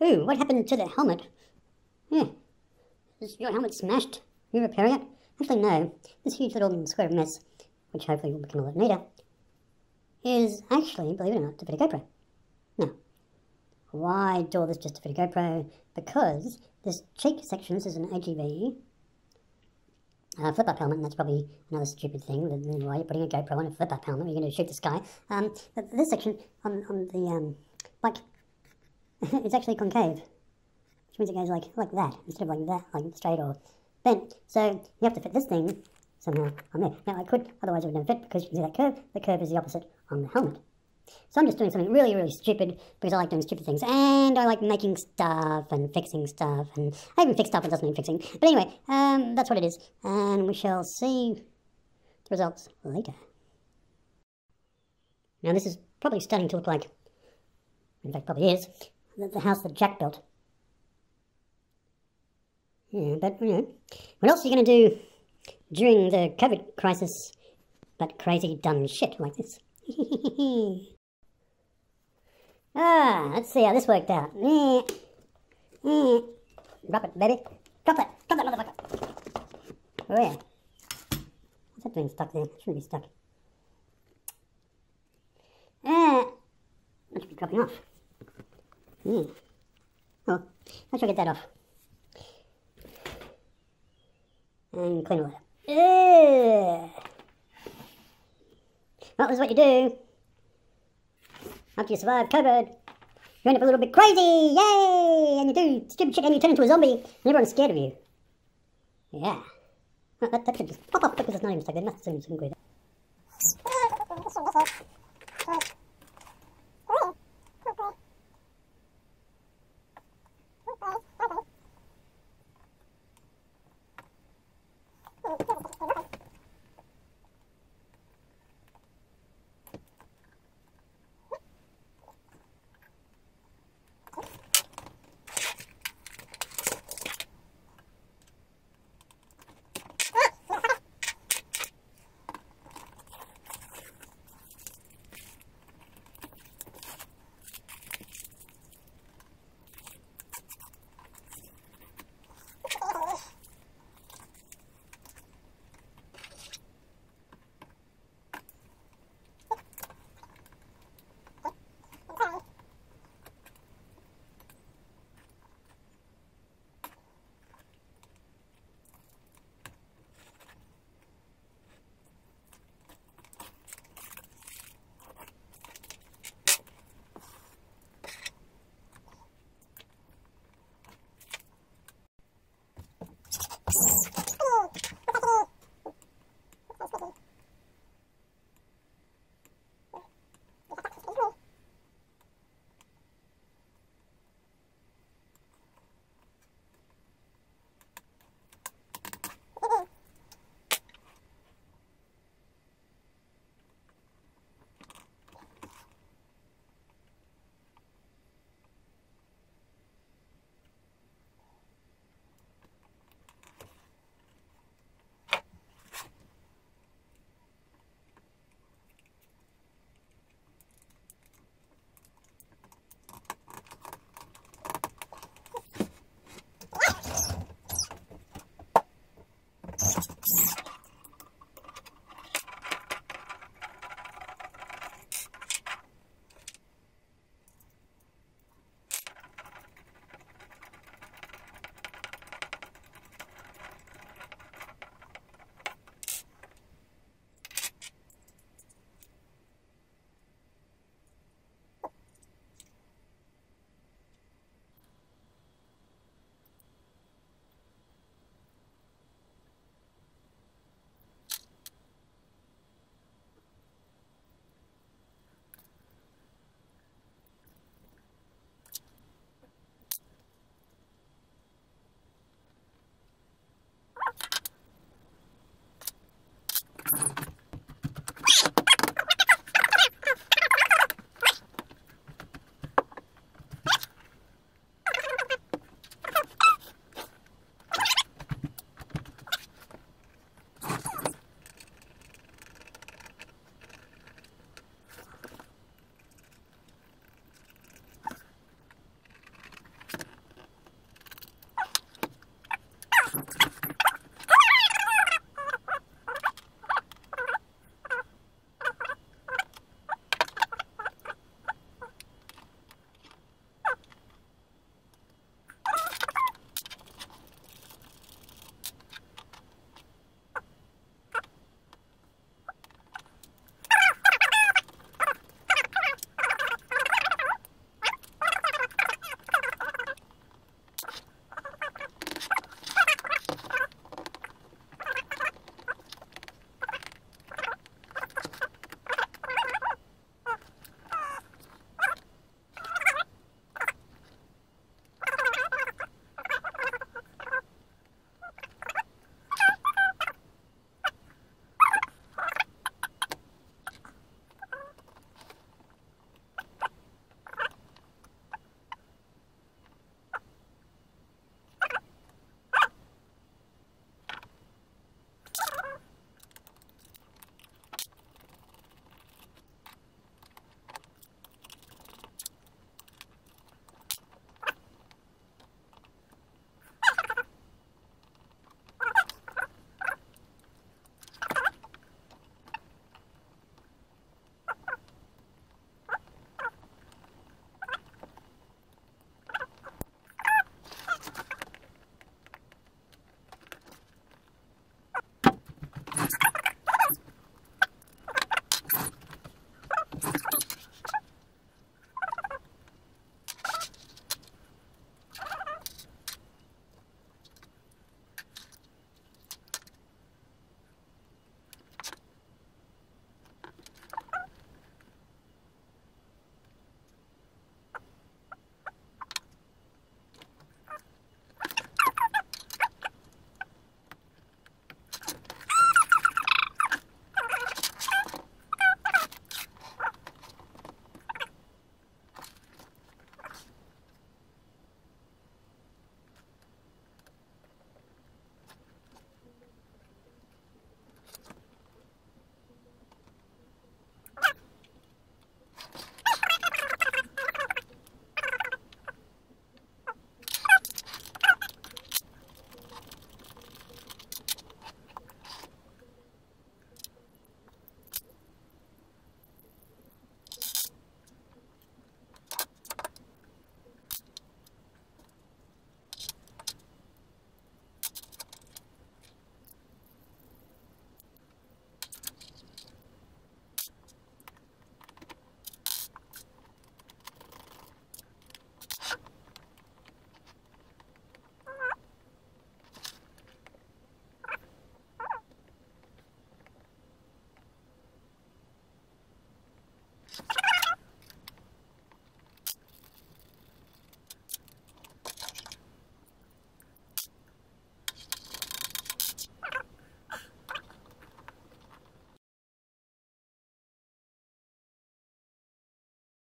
Ooh, what happened to the helmet? Yeah. Is your helmet smashed? Are you repairing it? Actually, no. This huge little square of mess, which hopefully will become a lot neater, is actually, believe it or not, to fit a GoPro. Now, why do all this just to fit a GoPro? Because this cheek section, this is an AGV flip-up helmet, and that's probably another stupid thing, why you're putting a GoPro on a flip-up helmet, you're going to shoot the sky. But this section on the bike, it's actually concave, which means it goes like that, instead of like that, like straight or bent. So you have to fit this thing somehow on there. Now I could, otherwise it would never fit, because you can see that curve. The curve is the opposite on the helmet. So I'm just doing something really, really stupid, because I like doing stupid things, and I like making stuff, and fixing stuff, and I even fix stuff that doesn't need fixing. But anyway, that's what it is, and we shall see the results later. Now this is probably starting to look like, in fact probably is, the house that Jack built. Yeah, but, you know, what else are you going to do during the COVID crisis but crazy dumb shit like this? Let's see how this worked out. Drop it, baby. Drop that motherfucker. Oh yeah. What's that doing stuck there? It shouldn't be stuck. That should be dropping off. Oh, how should I get that off? And clean all that up. Well, this is what you do after you survive COVID. You end up a little bit crazy, yay! And you do stupid shit and you turn into a zombie and everyone's scared of you. Yeah. Well, that should just pop up because it's not even stuck there. It must seem glue that.